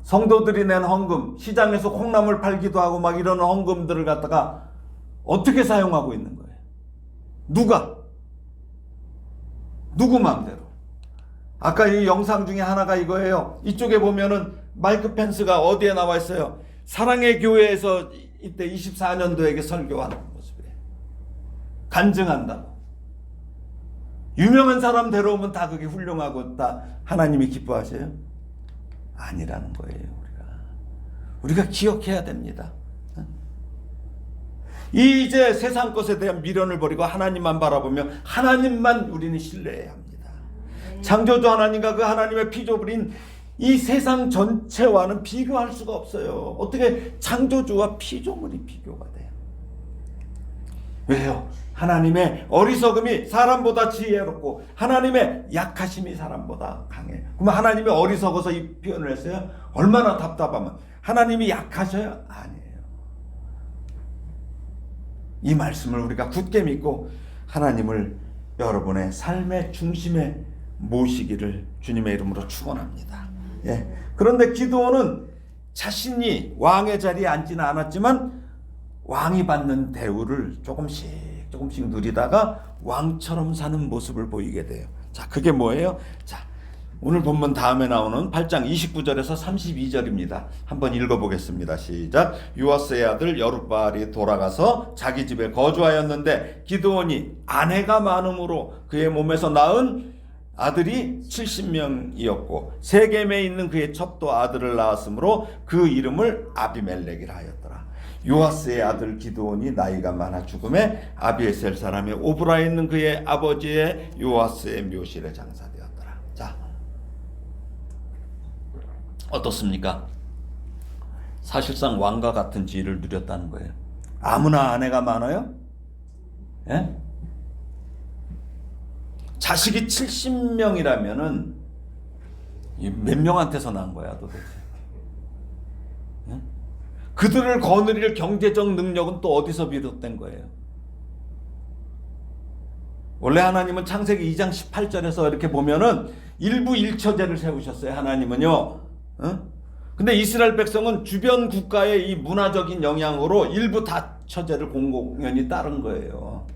성도들이 낸 헌금, 시장에서 콩나물 팔기도 하고 막 이런 헌금들을 갖다가 어떻게 사용하고 있는 거예요? 누가? 누구 마음대로? 아까 이 영상 중에 하나가 이거예요. 이쪽에 보면은 마이크 펜스가 어디에 나와 있어요? 사랑의 교회에서 이때 24년도에게 설교하는 모습이에요. 간증한다고. 유명한 사람 데려오면 다 그게 훌륭하고 다 하나님이 기뻐하세요? 아니라는 거예요. 우리가 기억해야 됩니다. 이제 세상 것에 대한 미련을 버리고 하나님만 바라보며 하나님만 우리는 신뢰해야 합니다. 창조주 하나님과 그 하나님의 피조물인 이 세상 전체와는 비교할 수가 없어요. 어떻게 창조주와 피조물이 비교가 돼요? 왜요? 하나님의 어리석음이 사람보다 지혜롭고 하나님의 약하심이 사람보다 강해. 그럼 하나님이 어리석어서 이 표현을 했어요? 얼마나 답답하면. 하나님이 약하셔요? 아니에요. 이 말씀을 우리가 굳게 믿고 하나님을 여러분의 삶의 중심에 모시기를 주님의 이름으로 축원합니다. 예. 그런데 기드온은 자신이 왕의 자리에 앉지는 않았지만 왕이 받는 대우를 조금씩 누리다가 왕처럼 사는 모습을 보이게 돼요. 자, 그게 뭐예요? 자, 오늘 본문 다음에 나오는 8장 29절에서 32절입니다. 한번 읽어보겠습니다. 시작. 요아스의 아들 여룻바알이 돌아가서 자기 집에 거주하였는데 기드온이 아내가 많음으로 그의 몸에서 낳은 아들이 70명이었고 세겜에 있는 그의 첩도 아들을 낳았으므로 그 이름을 아비멜렉이라 하였더라. 요아스의 아들 기드온이 나이가 많아 죽음에 아비에셀 사람의 오브라에 있는 그의 아버지의 요아스의 묘실에 장사되었더라. 자, 어떻습니까? 사실상 왕과 같은 지위를 누렸다는 거예요. 아무나 아내가 많아요? 예? 자식이 70명이라면은 몇 명한테서 난 거야 도대체? 예? 그들을 거느릴 경제적 능력은 또 어디서 비롯된 거예요? 원래 하나님은 창세기 2장 18절에서 이렇게 보면은 일부 일처제를 세우셨어요. 하나님은요. 근데 이스라엘 백성은 주변 국가의 이 문화적인 영향으로 일부 다처제를 공공연히 따른 거예요.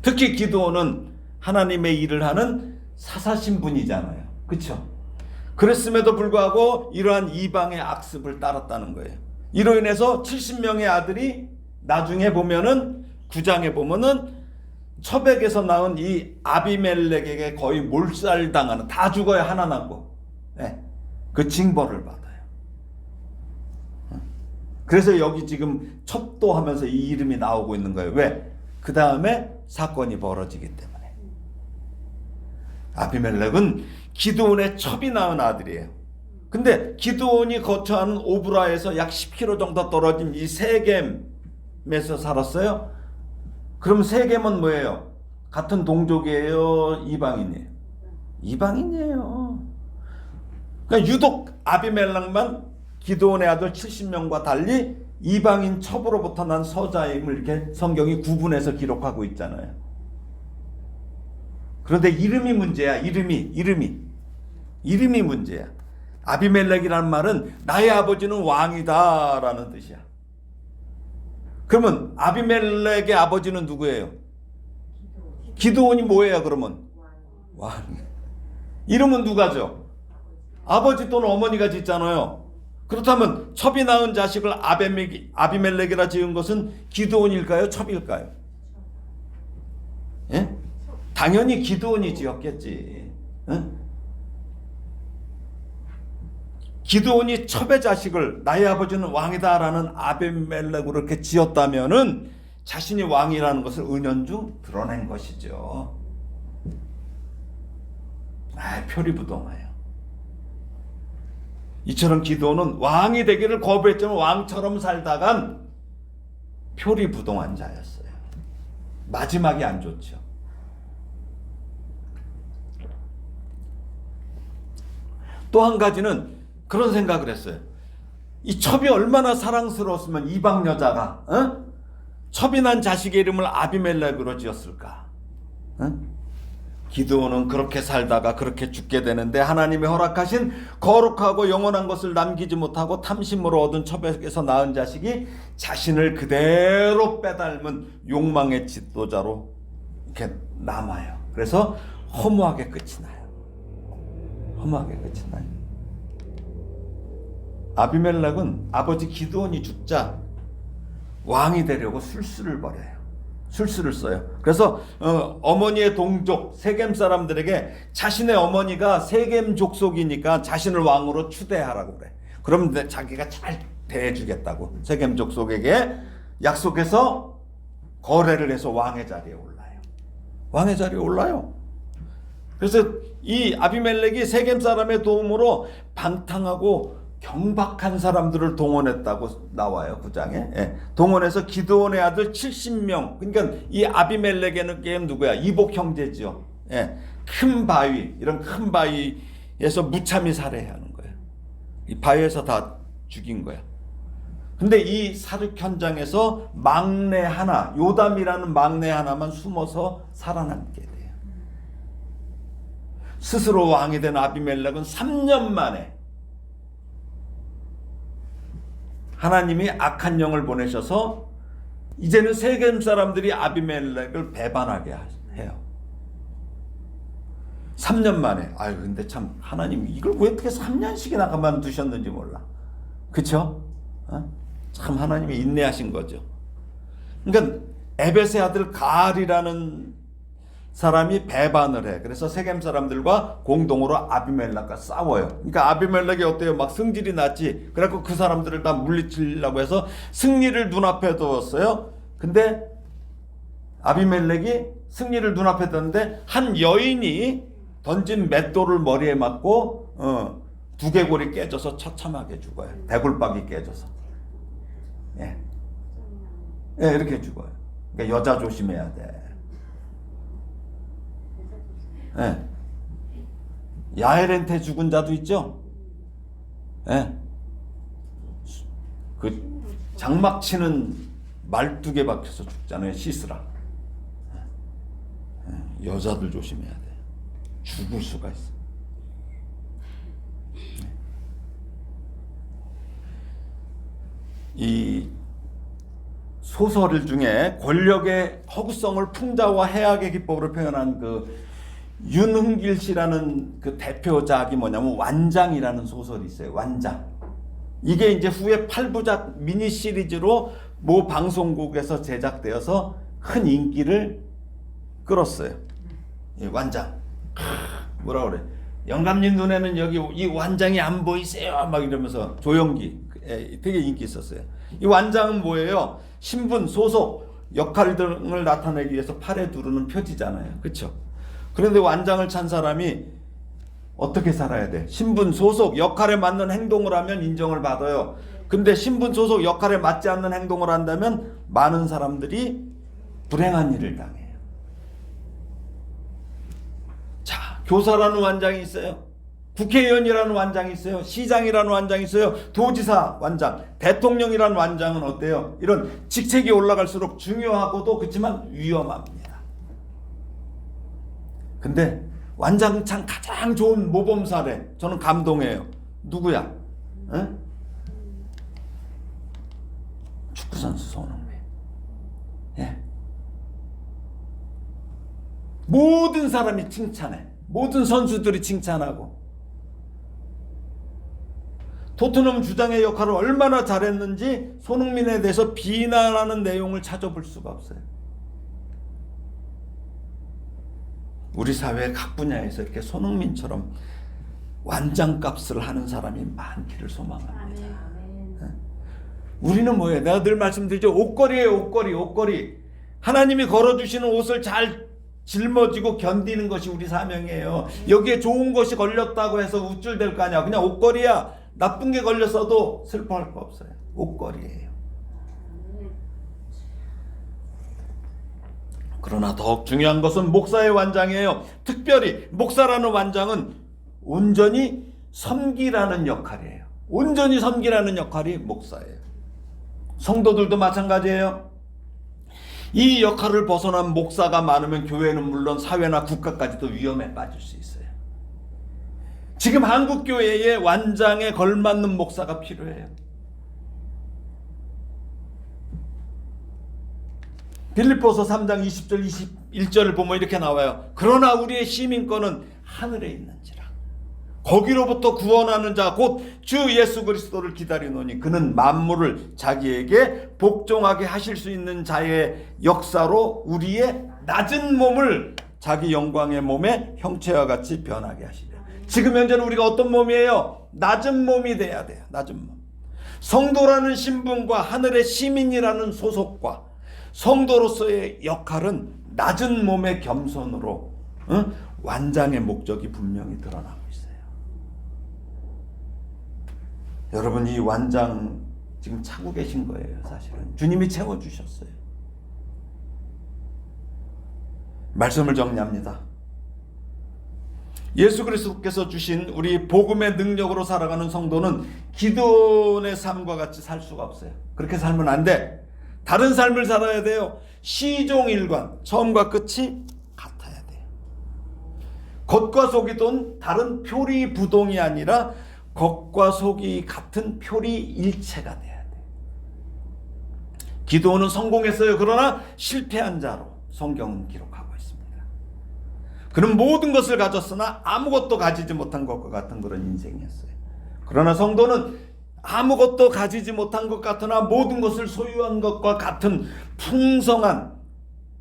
특히 기드온은 하나님의 일을 하는 사사신분이잖아요. 그렇죠? 그랬음에도 불구하고 이러한 이방의 악습을 따랐다는 거예요. 이로 인해서 70명의 아들이 나중에 보면은 9장에 보면은 첩에게서 나온 이 아비멜렉에게 거의 몰살당하는, 다 죽어야 하나 남고, 네, 그 징벌을 받아요. 그래서 여기 지금 첩도하면서 이 이름이 나오고 있는 거예요. 왜? 그 다음에 사건이 벌어지기 때문에. 아비멜렉은 기드온의 첩이 낳은 아들이에요. 근데 기드온이 거처하는 오브라에서 약 10km 정도 떨어진 이 세겜에서 살았어요. 그럼 세겜은 뭐예요? 같은 동족이에요? 이방인이에요? 이방인이에요. 그러니까 유독 아비멜렉만 기드온의 아들 70명과 달리 이방인 첩으로부터 난 서자임을 이렇게 성경이 구분해서 기록하고 있잖아요. 그런데 이름이 문제야. 이름이 문제야. 아비멜렉이라는 말은 나의 아버지는 왕이다 라는 뜻이야. 그러면 아비멜렉의 아버지는 누구예요? 기드온이 뭐예요 그러면? 왕. 이름은 누가죠? 아버지 또는 어머니가 짓잖아요. 그렇다면 첩이 낳은 자식을 아비멜렉이라 지은 것은 기드온일까요? 첩일까요? 예? 당연히 기드온이 지었겠지. 예? 기드온이 첩의 자식을 나의 아버지는 왕이다라는 아비멜렉으로 이렇게 지었다면은 자신이 왕이라는 것을 은연중 드러낸 것이죠. 표리부동하여. 이처럼 기드온은 왕이 되기를 거부했지만 왕처럼 살다간 표리부동한 자였어요. 마지막이 안 좋죠. 또 한 가지는 그런 생각을 했어요. 이 첩이 얼마나 사랑스러웠으면 이방 여자가 첩이 난 자식의 이름을 아비멜렉으로 지었을까? 기드온은 그렇게 살다가 그렇게 죽게 되는데 하나님이 허락하신 거룩하고 영원한 것을 남기지 못하고 탐심으로 얻은 첩에게서 낳은 자식이 자신을 그대로 빼닮은 욕망의 지도자로 이렇게 남아요. 그래서 허무하게 끝이 나요. 허무하게 끝이 나요. 아비멜렉은 아버지 기드온이 죽자 왕이 되려고 술수를 벌여요. 술수를 써요. 그래서 어머니의 동족 세겜 사람들에게 자신의 어머니가 세겜 족속이니까 자신을 왕으로 추대하라고 그래. 그럼 자기가 잘 대해주겠다고 세겜 족속에게 약속해서 거래를 해서 왕의 자리에 올라요. 왕의 자리에 올라요. 그래서 이 아비멜렉이 세겜 사람의 도움으로 방탕하고 경박한 사람들을 동원했다고 나와요. 9장에. 예. 동원해서 기드온의 아들 70명. 그러니까 이 아비멜렉에는 누구야? 이복 형제죠. 예. 큰 바위, 이런 큰 바위에서 무참히 살해하는 거예요. 이 바위에서 다 죽인 거야. 근데 이 사륙 현장에서 막내 하나, 요담이라는 막내 하나만 숨어서 살아남게 돼요. 스스로 왕이 된 아비멜렉은 3년 만에 하나님이 악한 영을 보내셔서 이제는 세겜 사람들이 아비멜렉을 배반하게 해요. 3년 만에. 아유, 근데 참 하나님이 이걸 왜 어떻게 3년씩이나 가만두셨는지 몰라. 그쵸? 참 하나님이 인내하신 거죠. 그러니까 에벳의 아들 가알이라는 사람이 배반을 해. 그래서 세겜 사람들과 공동으로 아비멜렉과 싸워요. 그러니까 아비멜렉이 어때요? 막 승질이 났지. 그래갖고 그 사람들을 다 물리치려고 해서 승리를 눈앞에 두었어요. 근데 아비멜렉이 승리를 눈앞에 뒀는데 한 여인이 던진 맷돌을 머리에 맞고 두개골이 깨져서 처참하게 죽어요. 대골박이 깨져서. 예, 이렇게 죽어요. 그러니까 여자 조심해야 돼. 예. 야엘한테 죽은 자도 있죠. 예. 그 장막 치는 말뚝에 박혀서 죽잖아요. 시스라. 예. 여자들 조심해야 돼. 죽을 수가 있어. 이 소설 중에 권력의 허구성을 풍자와 해악의 기법으로 표현한 그 윤흥길 씨라는 그 대표작이 뭐냐면 완장이라는 소설이 있어요. 완장. 이게 이제 후에 8부작 미니 시리즈로 모 방송국에서 제작되어서 큰 인기를 끌었어요. 이 완장. 뭐라 그래? 영감님 눈에는 여기 이 완장이 안 보이세요? 막 이러면서 조영기 되게 인기 있었어요. 이 완장은 뭐예요? 신분, 소속, 역할 등을 나타내기 위해서 팔에 두르는 표지잖아요. 그렇죠? 그런데 완장을 찬 사람이 어떻게 살아야 돼? 신분, 소속, 역할에 맞는 행동을 하면 인정을 받아요. 근데 신분, 소속, 역할에 맞지 않는 행동을 한다면 많은 사람들이 불행한 일을 당해요. 자, 교사라는 완장이 있어요. 국회의원이라는 완장이 있어요. 시장이라는 완장이 있어요. 도지사 완장, 대통령이라는 완장은 어때요? 이런 직책이 올라갈수록 중요하고도 그렇지만 위험합니다. 근데 완장창 가장 좋은 모범 사례 저는 감동해요. 누구야? 축구선수 손흥민. 예. 모든 사람이 칭찬해. 모든 선수들이 칭찬하고, 토트넘 주장의 역할을 얼마나 잘했는지 손흥민에 대해서 비난하는 내용을 찾아볼 수가 없어요. 우리 사회 각 분야에서 이렇게 손흥민처럼 완장값을 하는 사람이 많기를 소망합니다. 우리는 뭐예요? 내가 늘 말씀드리죠. 옷걸이에요. 옷걸이. 하나님이 걸어주시는 옷을 잘 짊어지고 견디는 것이 우리 사명이에요. 여기에 좋은 것이 걸렸다고 해서 우쭐댈 거 아니야. 그냥 옷걸이야. 나쁜 게 걸렸어도 슬퍼할 거 없어요. 옷걸이에요. 그러나 더욱 중요한 것은 목사의 완장이에요. 특별히 목사라는 완장은 온전히 섬기라는 역할이에요. 온전히 섬기라는 역할이 목사예요. 성도들도 마찬가지예요. 이 역할을 벗어난 목사가 많으면 교회는 물론 사회나 국가까지도 위험에 빠질 수 있어요. 지금 한국 교회의 완장에 걸맞는 목사가 필요해요. 빌립보서 3장 20절 21절을 보면 이렇게 나와요. 그러나 우리의 시민권은 하늘에 있는지라. 거기로부터 구원하는 자 곧 주 예수 그리스도를 기다리노니 그는 만물을 자기에게 복종하게 하실 수 있는 자의 역사로 우리의 낮은 몸을 자기 영광의 몸의 형체와 같이 변하게 하시려. 지금 현재는 우리가 어떤 몸이에요? 낮은 몸이 돼야 돼요. 낮은 몸. 성도라는 신분과 하늘의 시민이라는 소속과 성도로서의 역할은 낮은 몸의 겸손으로 완장의 목적이 분명히 드러나고 있어요. 여러분, 이 완장 지금 차고 계신 거예요. 사실은 주님이 채워주셨어요. 말씀을 정리합니다. 예수 그리스도께서 주신 우리 복음의 능력으로 살아가는 성도는 기도원의 삶과 같이 살 수가 없어요. 그렇게 살면 안 돼. 다른 삶을 살아야 돼요. 시종일관, 처음과 끝이 같아야 돼요. 겉과 속이 돈 다른 표리부동이 아니라 겉과 속이 같은 표리일체가 돼야 돼요. 기도원은 성공했어요. 그러나 실패한 자로 성경은 기록하고 있습니다. 그는 모든 것을 가졌으나 아무것도 가지지 못한 것과 같은 그런 인생이었어요. 그러나 성도는 아무것도 가지지 못한 것 같으나 모든 것을 소유한 것과 같은 풍성한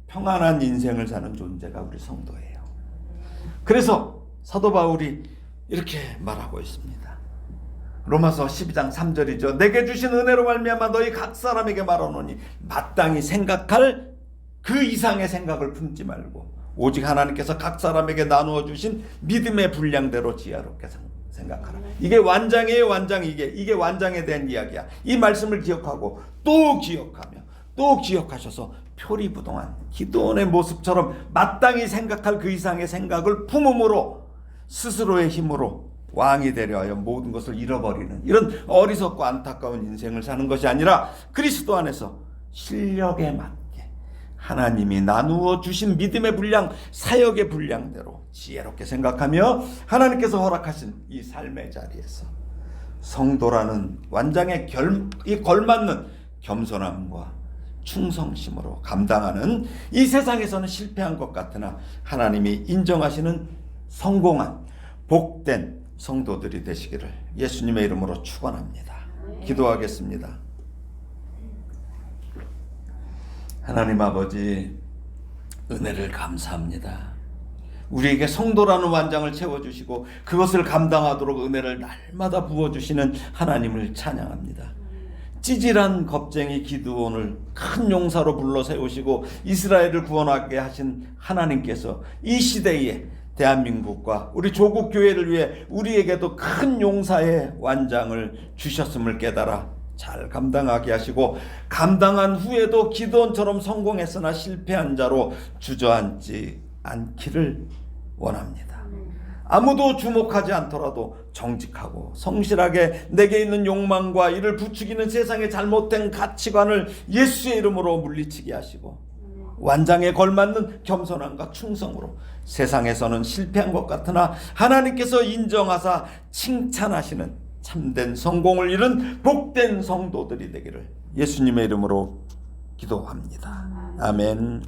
평안한 인생을 사는 존재가 우리 성도예요. 그래서 사도 바울이 이렇게 말하고 있습니다. 로마서 12장 3절이죠. 내게 주신 은혜로 말미암아 너희 각 사람에게 말하노니 마땅히 생각할 그 이상의 생각을 품지 말고 오직 하나님께서 각 사람에게 나누어 주신 믿음의 분량대로 지혜롭게 생각하라. 이게 완장이에요. 완장. 이게 완장에 대한 이야기야. 이 말씀을 기억하고 또 기억하며 또 기억하셔서 표리부동한 기도원의 모습처럼 마땅히 생각할 그 이상의 생각을 품음으로 스스로의 힘으로 왕이 되려 하여 모든 것을 잃어버리는 이런 어리석고 안타까운 인생을 사는 것이 아니라 그리스도 안에서 실력에 맞게 하나님이 나누어 주신 믿음의 분량, 사역의 분량대로 지혜롭게 생각하며 하나님께서 허락하신 이 삶의 자리에서 성도라는 완장에 걸맞는 겸손함과 충성심으로 감당하는 이 세상에서는 실패한 것 같으나 하나님이 인정하시는 성공한 복된 성도들이 되시기를 예수님의 이름으로 축원합니다. 기도하겠습니다. 하나님 아버지, 은혜를 감사합니다. 우리에게 성도라는 완장을 채워주시고 그것을 감당하도록 은혜를 날마다 부어주시는 하나님을 찬양합니다. 찌질한 겁쟁이 기드온을 큰 용사로 불러 세우시고 이스라엘을 구원하게 하신 하나님께서 이 시대에 대한민국과 우리 조국 교회를 위해 우리에게도 큰 용사의 완장을 주셨음을 깨달아 잘 감당하게 하시고 감당한 후에도 기드온처럼 성공했으나 실패한 자로 주저앉지 않기를 원합니다. 아무도 주목하지 않더라도 정직하고 성실하게 내게 있는 욕망과 이를 부추기는 세상의 잘못된 가치관을 예수의 이름으로 물리치게 하시고 완장에 걸맞는 겸손함과 충성으로 세상에서는 실패한 것 같으나 하나님께서 인정하사 칭찬하시는 참된 성공을 이룬 복된 성도들이 되기를 예수님의 이름으로 기도합니다. 아멘.